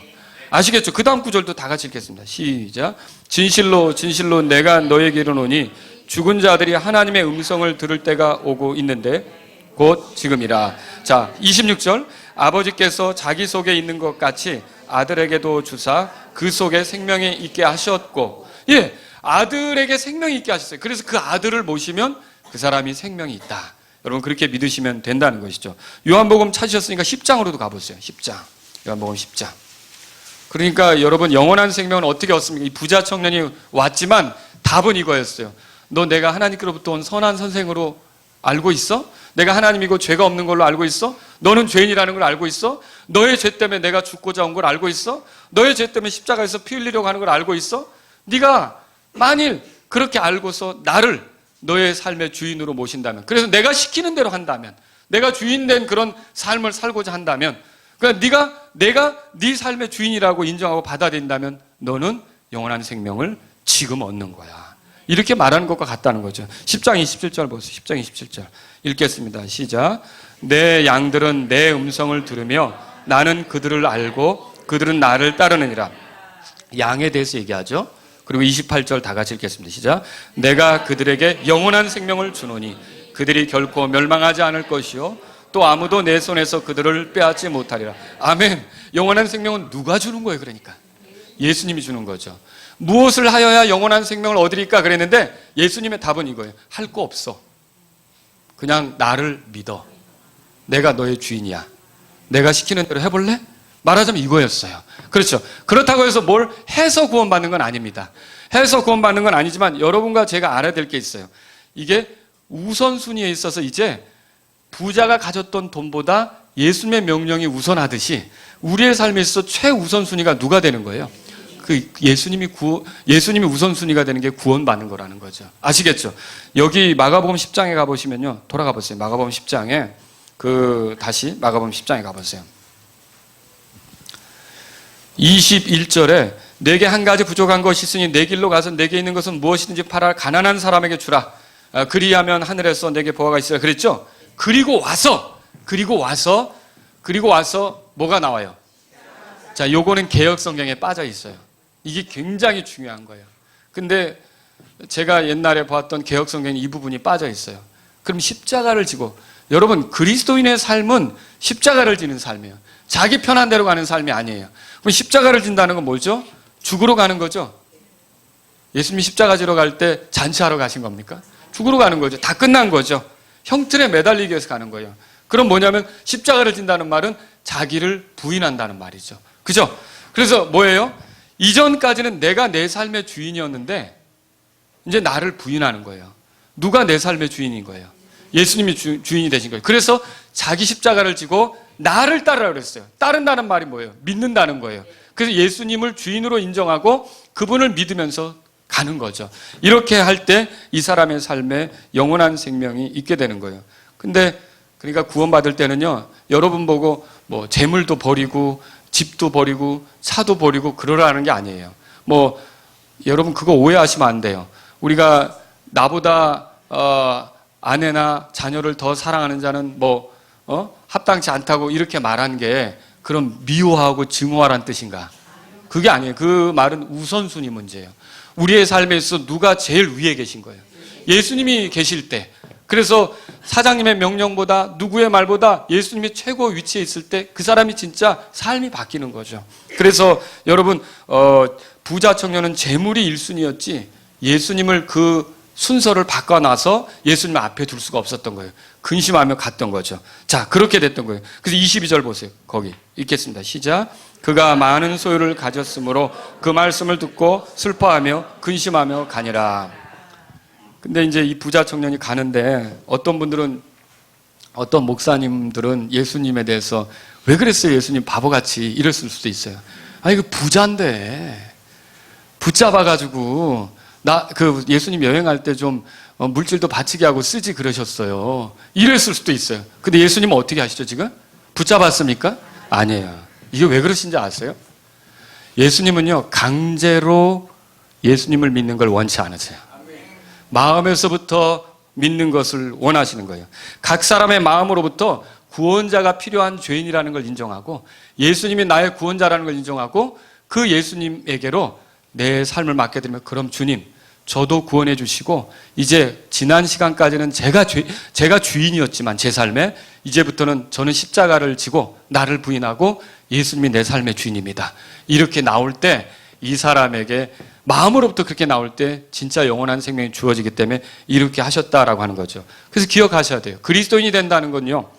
아시겠죠? 그 다음 구절도 다 같이 읽겠습니다. 시작. 진실로 진실로 내가 너에게 이르노니 죽은 자들이 하나님의 음성을 들을 때가 오고 있는데 곧 지금이라. 자, 26절. 아버지께서 자기 속에 있는 것 같이 아들에게도 주사 그 속에 생명이 있게 하셨고, 예, 아들에게 생명이 있게 하셨어요. 그래서 그 아들을 모시면 그 사람이 생명이 있다. 여러분 그렇게 믿으시면 된다는 것이죠. 요한복음 찾으셨으니까 10장으로도 가보세요. 10장. 요한복음 10장. 그러니까 여러분 영원한 생명은 어떻게 얻습니까? 이 부자 청년이 왔지만 답은 이거였어요. 너 내가 하나님께로부터 온 선한 선생으로 알고 있어? 내가 하나님이고 죄가 없는 걸로 알고 있어? 너는 죄인이라는 걸 알고 있어? 너의 죄 때문에 내가 죽고자 온 걸 알고 있어? 너의 죄 때문에 십자가에서 피 흘리려고 하는 걸 알고 있어? 네가 만일 그렇게 알고서 나를 너의 삶의 주인으로 모신다면, 그래서 내가 시키는 대로 한다면, 내가 주인된 그런 삶을 살고자 한다면, 그러니까 내가 네 삶의 주인이라고 인정하고 받아들인다면 너는 영원한 생명을 지금 얻는 거야. 이렇게 말하는 것과 같다는 거죠. 10장 27절 보세요. 10장 27절 읽겠습니다. 시작. 내 양들은 내 음성을 들으며 나는 그들을 알고 그들은 나를 따르느니라. 양에 대해서 얘기하죠. 그리고 28절 다 같이 읽겠습니다. 시작. 내가 그들에게 영원한 생명을 주노니 그들이 결코 멸망하지 않을 것이요 또 아무도 내 손에서 그들을 빼앗지 못하리라. 아멘. 영원한 생명은 누가 주는 거예요? 그러니까 예수님이 주는 거죠. 무엇을 하여야 영원한 생명을 얻으리까 그랬는데 예수님의 답은 이거예요. 할 거 없어. 그냥 나를 믿어. 내가 너의 주인이야. 내가 시키는 대로 해볼래? 말하자면 이거였어요. 그렇죠. 그렇다고 해서 뭘 해서 구원받는 건 아닙니다. 해서 구원받는 건 아니지만 여러분과 제가 알아야 될 게 있어요. 이게 우선순위에 있어서 이제 부자가 가졌던 돈보다 예수님의 명령이 우선하듯이 우리의 삶에 있어서 최우선순위가 누가 되는 거예요? 예수님이 우선순위가 되는 게 구원받는 거라는 거죠. 아시겠죠? 여기 마가복음 10장에 가보시면요. 돌아가 보세요. 마가복음 10장에 다시 마가복음 10장에 가보세요. 21절에 내게 한 가지 부족한 것이 있으니 내 길로 가서 내게 있는 것은 무엇이든지 팔아 가난한 사람에게 주라. 그리하면 하늘에서 내게 보화가 있으라 그랬죠? 그리고 와서 뭐가 나와요? 자, 요거는 개역 성경에 빠져 있어요. 이게 굉장히 중요한 거예요. 근데 제가 옛날에 봤던 개역 성경에 이 부분이 빠져 있어요. 그럼 십자가를 지고, 여러분 그리스도인의 삶은 십자가를 지는 삶이에요. 자기 편한 대로 가는 삶이 아니에요. 그럼 십자가를 진다는 건 뭐죠? 죽으러 가는 거죠. 예수님이 십자가 지러 갈 때 잔치하러 가신 겁니까? 죽으러 가는 거죠. 다 끝난 거죠. 형틀에 매달리기 위해서 가는 거예요. 그럼 뭐냐면 십자가를 진다는 말은 자기를 부인한다는 말이죠. 그죠? 그래서 뭐예요? 이전까지는 내가 내 삶의 주인이었는데 이제 나를 부인하는 거예요. 누가 내 삶의 주인인 거예요? 예수님이 주인이 되신 거예요. 그래서 자기 십자가를 지고 나를 따르라 그랬어요. 따른다는 말이 뭐예요? 믿는다는 거예요. 그래서 예수님을 주인으로 인정하고 그분을 믿으면서 가는 거죠. 이렇게 할 때 이 사람의 삶에 영원한 생명이 있게 되는 거예요. 근데 그러니까 구원받을 때는요, 여러분 보고 뭐 재물도 버리고 집도 버리고 차도 버리고 그러라는 게 아니에요. 뭐 여러분 그거 오해하시면 안 돼요. 우리가 나보다 아내나 자녀를 더 사랑하는 자는 합당치 않다고 이렇게 말한 게 그럼 미워하고 증오하라는 뜻인가? 그게 아니에요. 그 말은 우선순위 문제예요. 우리의 삶에 있어서 누가 제일 위에 계신 거예요. 예수님이 계실 때. 그래서 사장님의 명령보다 누구의 말보다 예수님이 최고 위치에 있을 때 그 사람이 진짜 삶이 바뀌는 거죠. 그래서 여러분 부자 청년은 재물이 1순위였지 예수님을 그 순서를 바꿔놔서 예수님 앞에 둘 수가 없었던 거예요. 근심하며 갔던 거죠. 자, 그렇게 됐던 거예요. 그래서 22절 보세요. 거기 읽겠습니다. 시작. 그가 많은 소유를 가졌으므로 그 말씀을 듣고 슬퍼하며 근심하며 가니라. 근데 이제 이 부자 청년이 가는데 어떤 목사님들은 예수님에 대해서 왜 그랬어요? 예수님 바보같이 이랬을 수도 있어요. 아니, 그 부자인데 붙잡아가지고 예수님 여행할 때 좀 물질도 바치게 하고 쓰지 그러셨어요. 이랬을 수도 있어요. 근데 예수님은 어떻게 하시죠, 지금? 붙잡았습니까? 아니에요. 이게 왜 그러신지 아세요? 예수님은요, 강제로 예수님을 믿는 걸 원치 않으세요. 마음에서부터 믿는 것을 원하시는 거예요. 각 사람의 마음으로부터 구원자가 필요한 죄인이라는 걸 인정하고 예수님이 나의 구원자라는 걸 인정하고 그 예수님에게로 내 삶을 맡겨드리면 그럼 주님, 저도 구원해 주시고 이제 지난 시간까지는 제가 주인이었지만 제 삶에 이제부터는 저는 십자가를 지고 나를 부인하고 예수님이 내 삶의 주인입니다. 이렇게 나올 때 이 사람에게 마음으로부터 그렇게 나올 때 진짜 영원한 생명이 주어지기 때문에 이렇게 하셨다라고 하는 거죠. 그래서 기억하셔야 돼요. 그리스도인이 된다는 건요,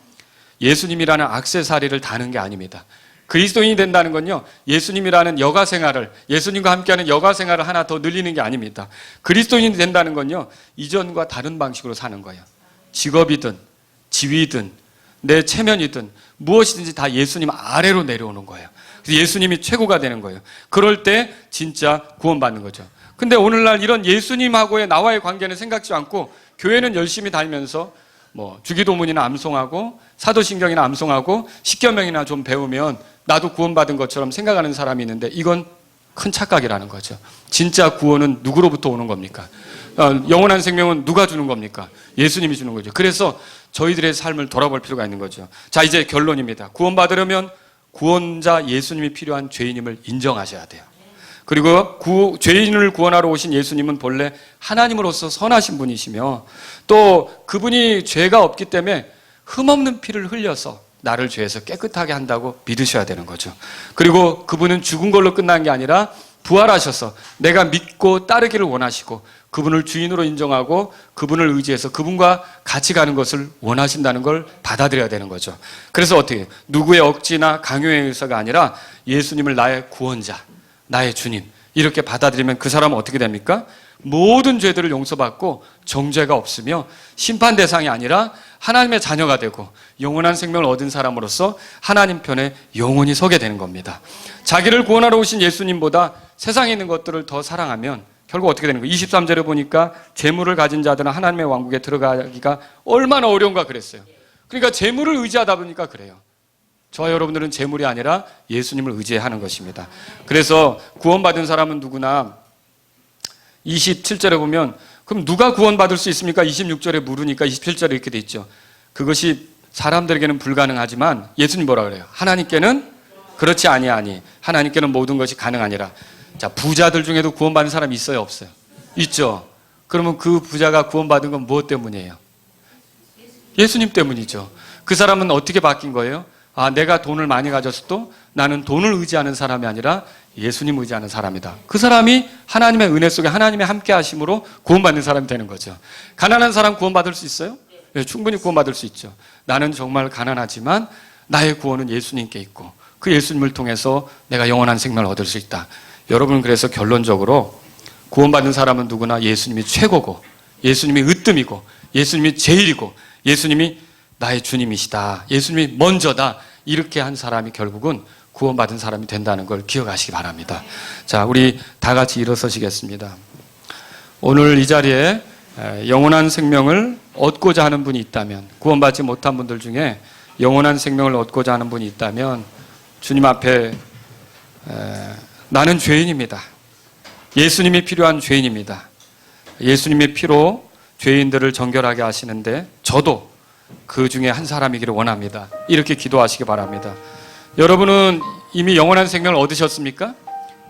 예수님이라는 액세서리를 다는 게 아닙니다. 그리스도인이 된다는 건요, 예수님이라는 여가 생활을, 예수님과 함께하는 여가 생활을 하나 더 늘리는 게 아닙니다. 그리스도인이 된다는 건요, 이전과 다른 방식으로 사는 거예요. 직업이든 지위든 내 체면이든 무엇이든지 다 예수님 아래로 내려오는 거예요. 그래서 예수님이 최고가 되는 거예요. 그럴 때 진짜 구원받는 거죠. 근데 오늘날 이런 예수님하고의 나와의 관계는 생각지 않고 교회는 열심히 다니면서 주기도문이나 암송하고 사도신경이나 암송하고 십계명이나 좀 배우면 나도 구원받은 것처럼 생각하는 사람이 있는데 이건 큰 착각이라는 거죠. 진짜 구원은 누구로부터 오는 겁니까? 영원한 생명은 누가 주는 겁니까? 예수님이 주는 거죠. 그래서 저희들의 삶을 돌아볼 필요가 있는 거죠. 자, 이제 결론입니다. 구원받으려면 구원자 예수님이 필요한 죄인임을 인정하셔야 돼요. 그리고 죄인을 구원하러 오신 예수님은 본래 하나님으로서 선하신 분이시며 또 그분이 죄가 없기 때문에 흠없는 피를 흘려서 나를 죄에서 깨끗하게 한다고 믿으셔야 되는 거죠. 그리고 그분은 죽은 걸로 끝난 게 아니라 부활하셔서 내가 믿고 따르기를 원하시고 그분을 주인으로 인정하고 그분을 의지해서 그분과 같이 가는 것을 원하신다는 걸 받아들여야 되는 거죠. 그래서 어떻게 누구의 억지나 강요에 의해서가 아니라 예수님을 나의 구원자, 나의 주님 이렇게 받아들이면 그 사람은 어떻게 됩니까? 모든 죄들을 용서받고 정죄가 없으며 심판 대상이 아니라 하나님의 자녀가 되고 영원한 생명을 얻은 사람으로서 하나님 편에 영원히 서게 되는 겁니다. 자기를 구원하러 오신 예수님보다 세상에 있는 것들을 더 사랑하면 결국 어떻게 되는 거예요? 23절에 보니까 재물을 가진 자들은 하나님의 왕국에 들어가기가 얼마나 어려운가 그랬어요. 그러니까 재물을 의지하다 보니까 그래요. 저와 여러분들은 재물이 아니라 예수님을 의지하는 것입니다. 그래서 구원받은 사람은 누구나 27절에 보면 그럼 누가 구원받을 수 있습니까? 26절에 물으니까 27절에 이렇게 돼 있죠. 그것이 사람들에게는 불가능하지만 예수님 뭐라 그래요? 하나님께는 그렇지 아니하니 하나님께는 모든 것이 가능하니라. 자, 부자들 중에도 구원받은 사람이 있어요? 없어요? 있죠. 그러면 그 부자가 구원받은 건 무엇 때문이에요? 예수님 때문이죠. 그 사람은 어떻게 바뀐 거예요? 내가 돈을 많이 가졌어도 나는 돈을 의지하는 사람이 아니라 예수님 의지하는 사람이다. 그 사람이 하나님의 은혜 속에 하나님의 함께 하심으로 구원받는 사람이 되는 거죠. 가난한 사람 구원받을 수 있어요? 네, 충분히 구원받을 수 있죠. 나는 정말 가난하지만 나의 구원은 예수님께 있고 그 예수님을 통해서 내가 영원한 생명을 얻을 수 있다. 여러분, 그래서 결론적으로 구원받는 사람은 누구나 예수님이 최고고 예수님이 으뜸이고 예수님이 제일이고 예수님이 나의 주님이시다. 예수님이 먼저다. 이렇게 한 사람이 결국은 구원받은 사람이 된다는 걸 기억하시기 바랍니다. 자, 우리 다 같이 일어서시겠습니다. 오늘 이 자리에 영원한 생명을 얻고자 하는 분이 있다면, 구원받지 못한 분들 중에 영원한 생명을 얻고자 하는 분이 있다면 주님 앞에 나는 죄인입니다. 예수님이 필요한 죄인입니다. 예수님의 피로 죄인들을 정결하게 하시는데 저도 그 중에 한 사람이기를 원합니다. 이렇게 기도하시기 바랍니다. 여러분은 이미 영원한 생명을 얻으셨습니까?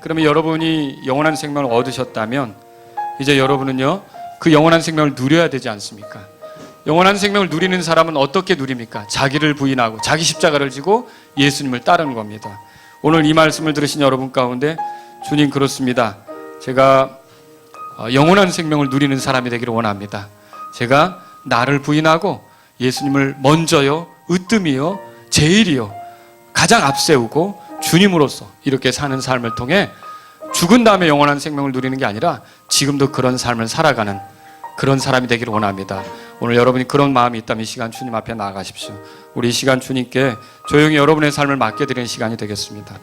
그러면 여러분이 영원한 생명을 얻으셨다면 이제 여러분은요, 그 영원한 생명을 누려야 되지 않습니까? 영원한 생명을 누리는 사람은 어떻게 누립니까? 자기를 부인하고 자기 십자가를 지고 예수님을 따르는 겁니다. 오늘 이 말씀을 들으신 여러분 가운데 주님, 그렇습니다. 제가 영원한 생명을 누리는 사람이 되기를 원합니다. 제가 나를 부인하고 예수님을 먼저요, 으뜸이요, 제일이요, 가장 앞세우고 주님으로서 이렇게 사는 삶을 통해 죽은 다음에 영원한 생명을 누리는 게 아니라 지금도 그런 삶을 살아가는 그런 사람이 되기를 원합니다. 오늘 여러분이 그런 마음이 있다면 이 시간 주님 앞에 나아가십시오. 우리 이 시간 주님께 조용히 여러분의 삶을 맡겨드리는 시간이 되겠습니다.